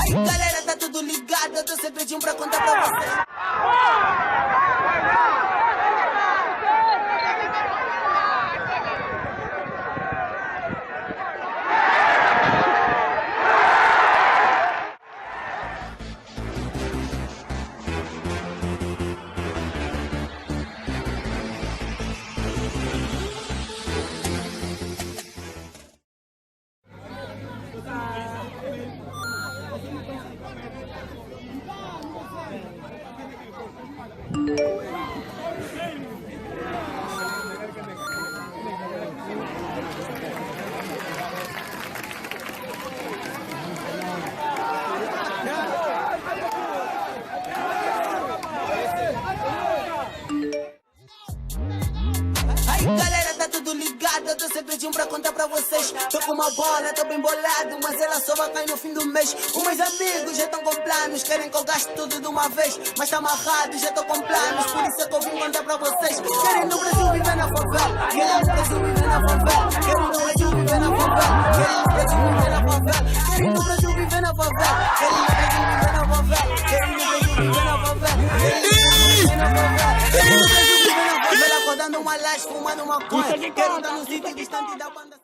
Aí galera, tá tudo ligado, eu tô segredinho pra contar pra vocês. Aí galera, tá tudo ligado, eu tô segredinho pra contar pra vocês. Tô com uma bola, tô bem bolado, mas ela só vai cair no fim do mês. Os meus amigos já tão com planos, querem que eu gaste tudo de uma vez. Mas tá amarrado, já tô com planos, por isso é que eu vim contar pra vocês. Querem no Brasil viver na favela, querem no Brasil viver na favela, querem no Brasil viver na favela, querem no Brasil viver na favela, querem no Brasil viver na favela, querem no Brasil viver na favela, querem no Brasil viver na favela, querem no Brasil viver na favela, querem no Brasil viver na favela, acordando uma laje, fumando uma coisa, quero andar no sítio distante da banda.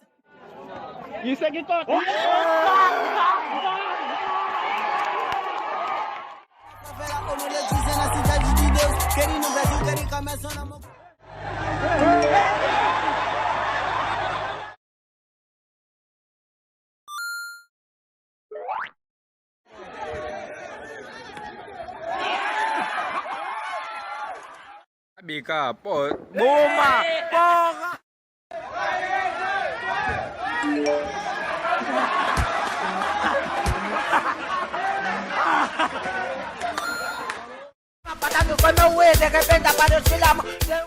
Isso aqui toca. Favela, como ele diz, na cidade de Deus. Querem no Brasil, querem com a minha zona, mão. Bica, pô, Buma, porra!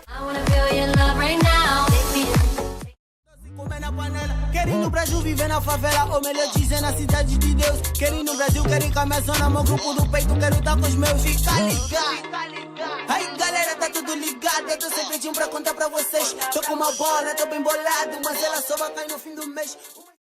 I wanna feel your love right now. Comer na panela. Querem no Brasil viver na favela, ou melhor dizer, na cidade de Deus. Querem no Brasil, querem com a minha zona, meu grupo do peito, quero tá com os meus. Fica ligado. Aí galera, tá tudo ligado, eu tô segredinho pra contar pra vocês. Tô com uma bola, tô bem bolado, mas ela só vai cair no fim do mês.